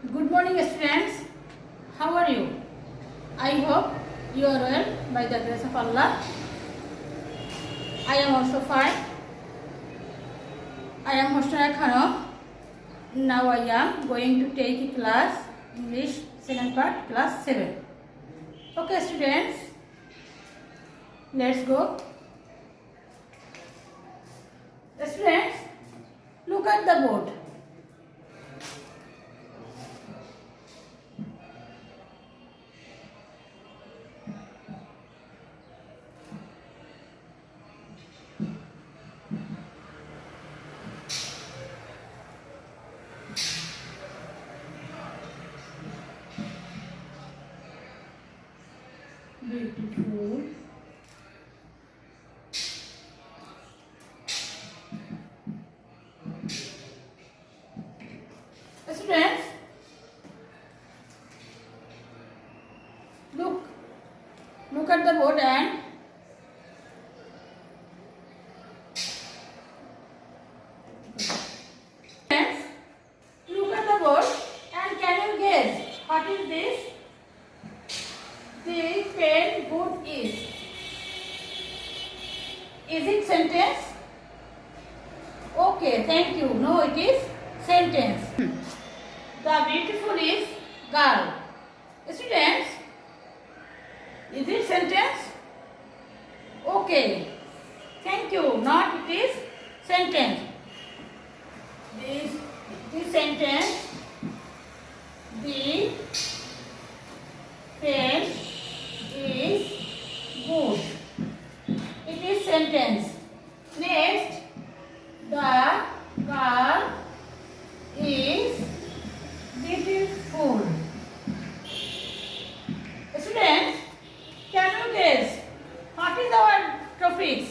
Good morning, students. How are you? I hope you are well by the grace of Allah. I am also fine. I am Hosna Khanum. Now I am going to take a class English second part, class 7. Okay, students, let's go. Students, look at the board. Beautiful. Students, look at the board and students, look at the board and can you guess what is this? The pen good is. Is it sentence? Okay, thank you. No, it is sentence. The beautiful is girl. Students, is it sentence? Okay, thank you. Not it is sentence. This sentence. The pen is good. It is sentence. Next, the girl is beautiful. Students, can you guess what is our topics?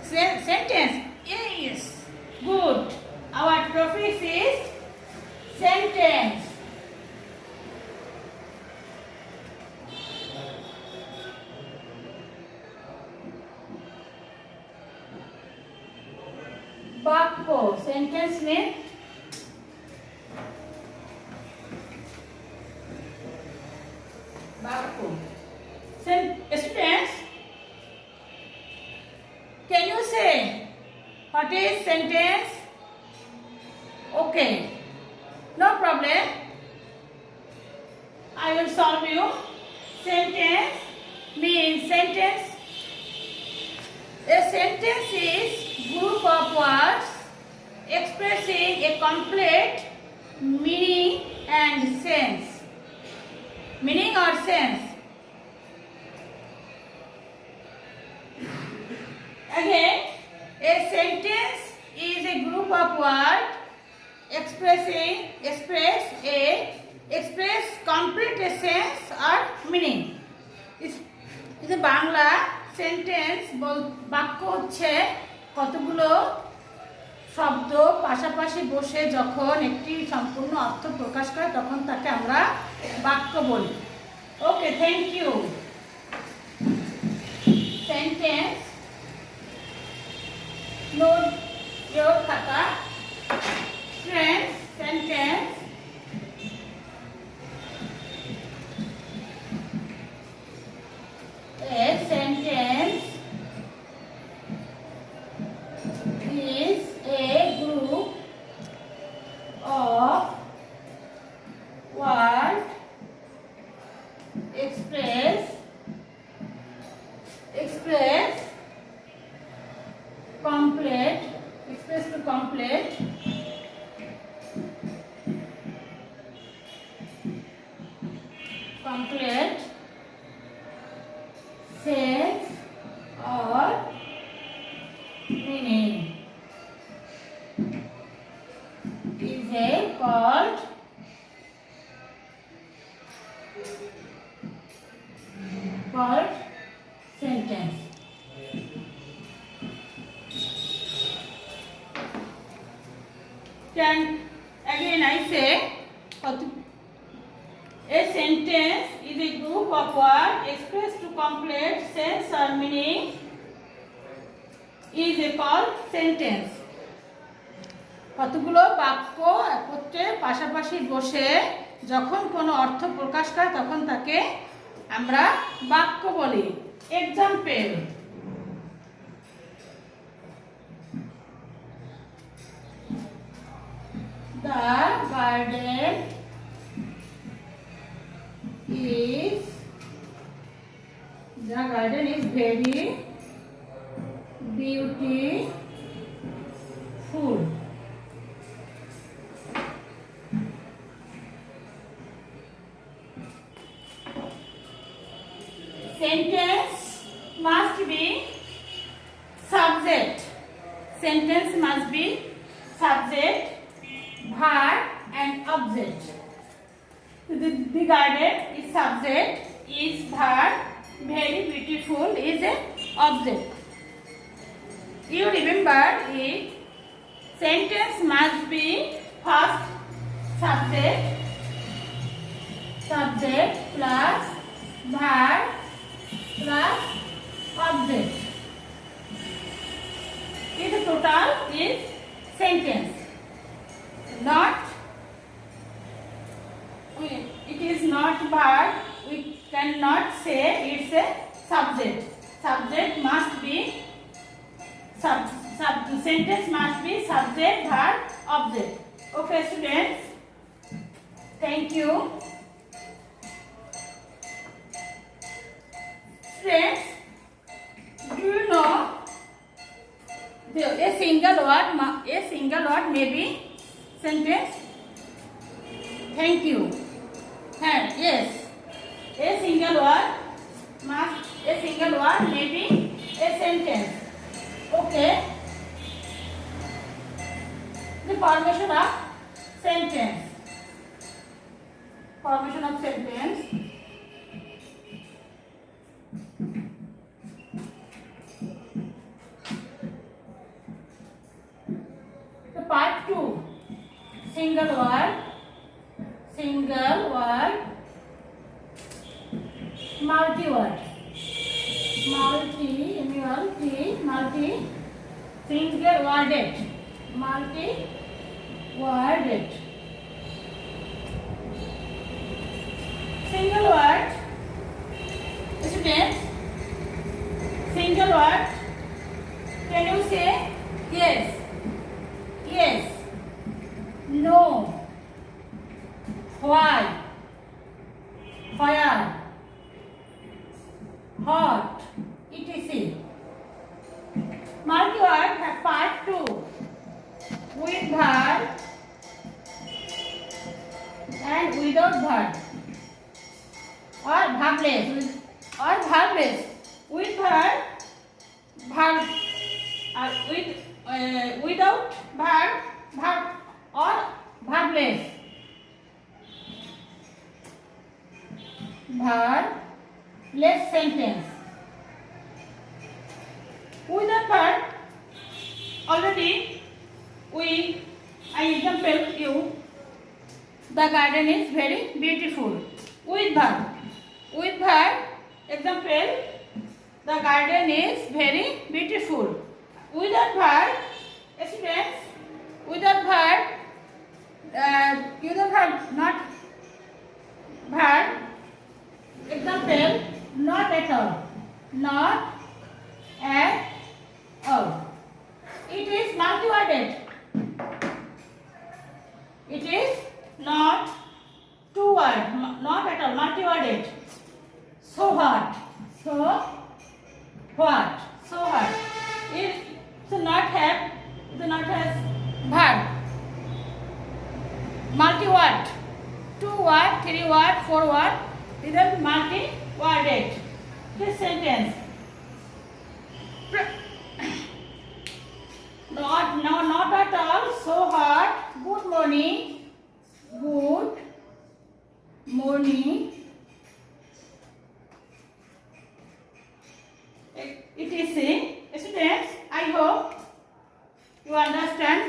Sentence. Yes, good. Our topic is sentence. বাক্য sentence में বাক্য students, can you say what is sentence? Okay, no problem, I will solve you. Sentence means sentence. A sentence is group of words expressing a complete meaning and sense. Meaning or sense. Again, a sentence is a group of words express complete sense or meaning. is a Bangla sentence বাক্য হচ্ছে কতগুলো শব্দ পাশাপাশি বসে যখন একটি সম্পূর্ণ অর্থ প্রকাশ করে তখন তাকে আমরা বাক্য বলি। Okay, thank you. Sentence note your খাতা। Friends, sentence a sentence is a group of words express to complete sense or meaning is a called sentence. Can again I say a sentence is a group of words expressed to complete sense or meaning is a called sentence. কতগুলো বাক্য একত্রে পাশাপাশি বসে যখন কোনো অর্থ প্রকাশ করে তখন তাকে আমরা বাক্য বলি। Example, the garden is very beautiful. Sentence must be subject. Sentence must be subject, verb and object. The garden is subject, is verb, very beautiful is a object. You remember it. Sentence must be first subject plus verb plus object. Is the total is sentence. Not, it is not verb. We cannot say it's a subject. Subject must be sentence must be subject, verb, object. Okay, students. Thank you. Friends, do you know a single word may be sentence? Thank you. Yes, a single word may be a sentence. Okay. The formation of sentence. The part 2. Single word, multi-word. Single-worded. Single word. Students, single word. Can you say yes, no, why, where, hot, etc. Multi-word have part 2 with verb and without verb, or verbless, with verb without verb or verbless. Verbless sentence. Without verb, already I example you. The garden is very beautiful. With verb, example, the garden is very beautiful. Without verb, students, without verb, you don't have not verb. Example, not at all. It is multi-worded. It is not two word, not at all, multi-worded. So what? It does not has verb. Multi-word, 2 word, 3 word, 4 word. These are multi-worded. This sentence. Not at all. So hot. Good morning. It is students. I hope you understand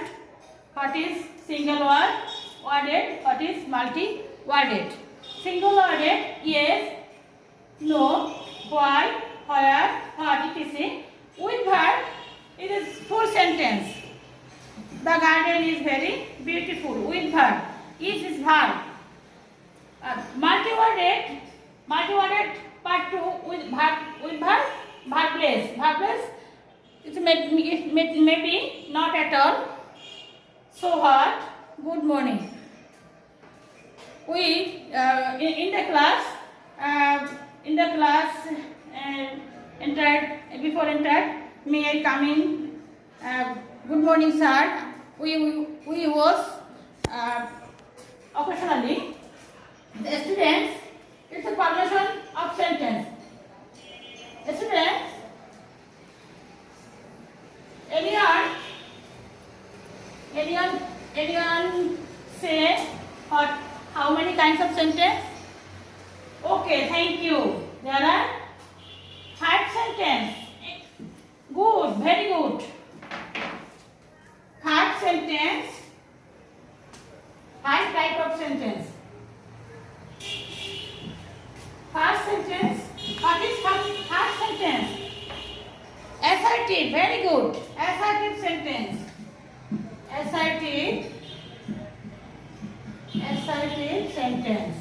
what is single word, worded, what is multi-worded. Single worded, yes, no, why, where, what, etc. With verb, it is full sentence. The garden is very beautiful. With verb. Is verb. Multi-worded part 2 with verb. Verbless. Verbless. It may be not at all. So what? Good morning. We in the class entered. May I come in? Good morning, sir. We was occasionally the students. It's a formation of sentence. Students, anyone say what? How many kinds of sentence? Okay, thank you. There are 5 sentences. Good, very good. 5 sentence. 5 type of sentence. First sentence. What is first sentence? Assertive. Very good. Assertive sentence. Assertive sentence.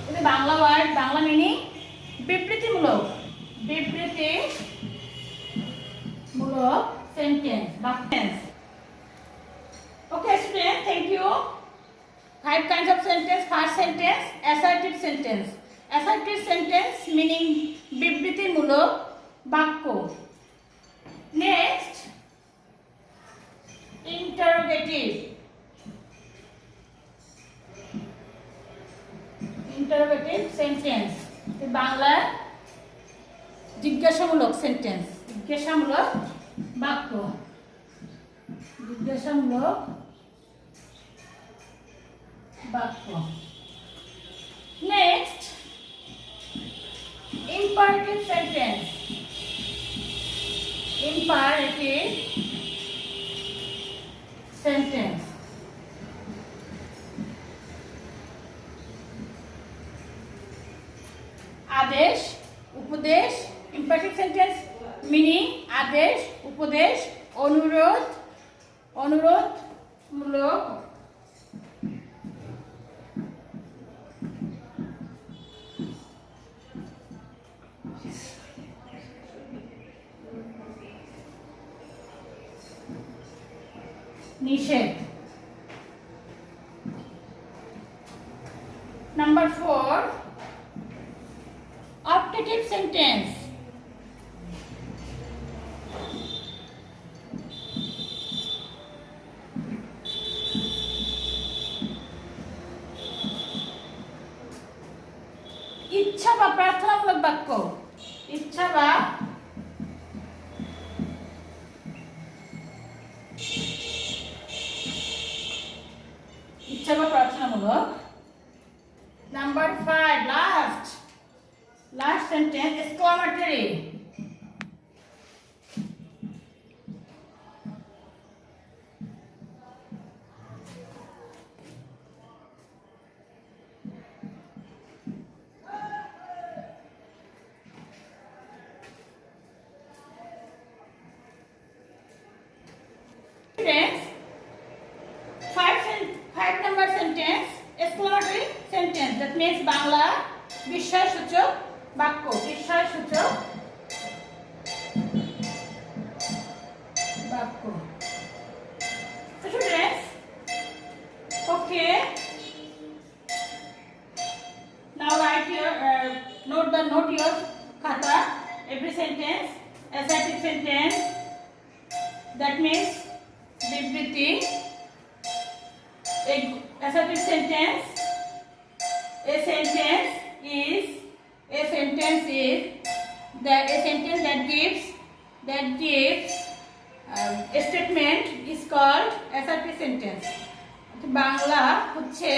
Ini Bangla word, Bangla meaning বিবৃতিমূলক sentence. Okay, students, thank you. 5 kinds of sentence. First sentence, assertive sentence. Assertive sentence meaning বিবৃতিমূলক বাক্য. Next, interrogative sentence. Bangla জিজ্ঞাসামূলক sentence, জিজ্ঞাসামূলক বাক্য, next imperative sentence. आदेश उपदेश. imperative sentence meaning आदेश उपदेश अनुरोध मूलक निषेध. Number 4, optative sentence. इच्छा বা প্রার্থনামূলক বাক্য. ইচ্ছা বা প্রার্থনামূলক. Number 5, last sentence, exclamatory. Students, 5 number sentence, exclamatory sentence. That means Bangla বিস্ময়সূচক বাক্য. বিস্ময়সূচক বাক্য. Students, okay. Now write your note your khata. Every sentence, assertive sentence. That means বিবৃতি. Assertive sentence. A sentence is a sentence that gives a statement is called assertive sentence. Bangla হচ্ছে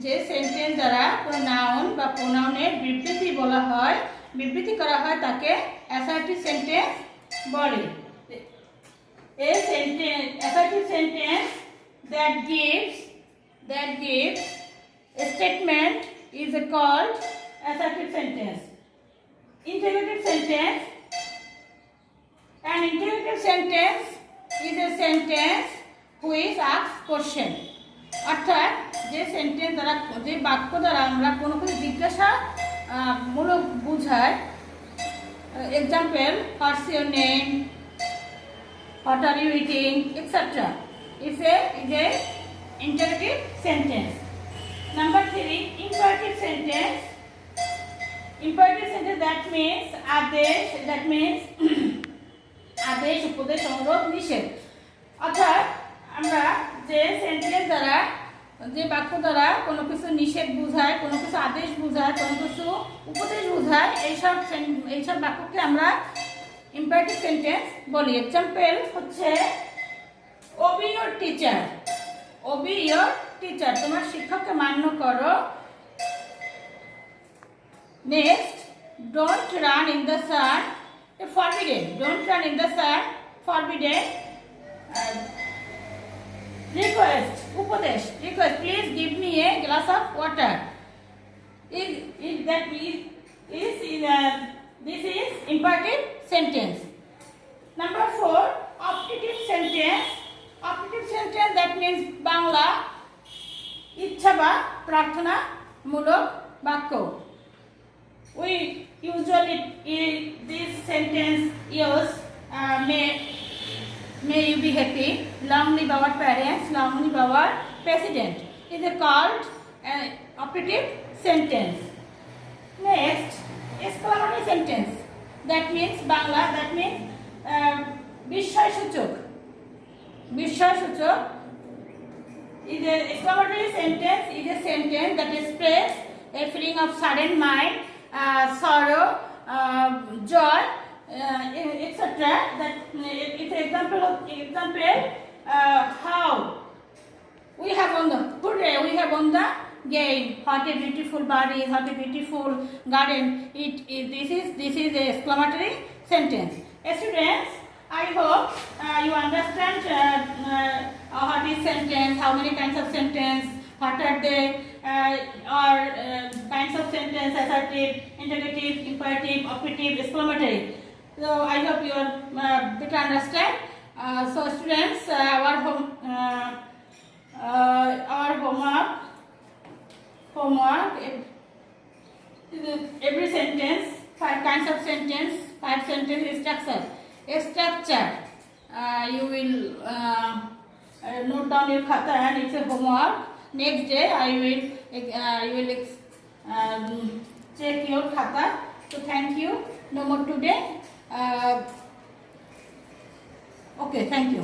যে sentence দ্বারা কোনো noun বা প্রোনাউনের বিবৃতি করা হয় তাকে assertive sentence বলে. A sentence, assertive sentence that gives a statement is called assertive sentence. Interrogative sentence. An interrogative sentence is a sentence which asks question. অর্থাৎ যে সেন্টেন্স দ্বারা যে বাক্য দ্বারা আমরা কোনো কিছু জিজ্ঞাসা মূলক বোঝায়, example what's your name, what are you eating, etcetera is a interrogative sentence. Number 3, imperative sentence. Imperative sentence, that means adesh, that means adesh, upodesh, অনুরোধ, নিষেধ। অর্থাৎ আমরা যে সেন্টেন্স দ্বারা যে বাক্য দ্বারা কোনো কিছু নিষেধ বোঝায়, কোনো কিছু আদেশ বোঝায়, কোনো কিছু উপদেশ বোঝায়, এইসব বাক্যকে আমরা ইম্পারেটিভ সেন্টেন্স বলি। এক্সাম্পল হচ্ছে obey your teacher, obey your teacher, তোমার শিক্ষককে মান্য করো। Next, don't run in the sun, forbidden, don't run in the sun, forbidden. Request, upadesh, request, please give me a glass of water. This is imperative sentence. Number 4, optative sentence. Optative sentence, that means Bangla ইচ্ছা বা প্রার্থনা মূলক বাক্য। We usually this sentence use may you be happy, long live our parents, long live our president, is called operative sentence. Next, exclamatory sentence, that means Bangla, that means বিস্ময়সূচক, বিস্ময়সূচক is a exclamatory sentence, is a sentence that expresses a feeling of sudden mind, sorrow, joy, etc. That it's example how we have on the hooray, we have on the game, what a beautiful body, what a beautiful garden. This is a exclamatory sentence. Students, I hope you understand what is sentence, how many kinds of sentence, what are they, or kinds of sentence: assertive, interrogative, imperative, operative, exclamatory. So I hope you are better understand. So students, our homework. Every sentence, 5 kinds of sentence, 5 sentence structure. Structure. You will note down your khata and it's a homework. Next day you will check your khata. So thank you. No more today. Okay, thank you.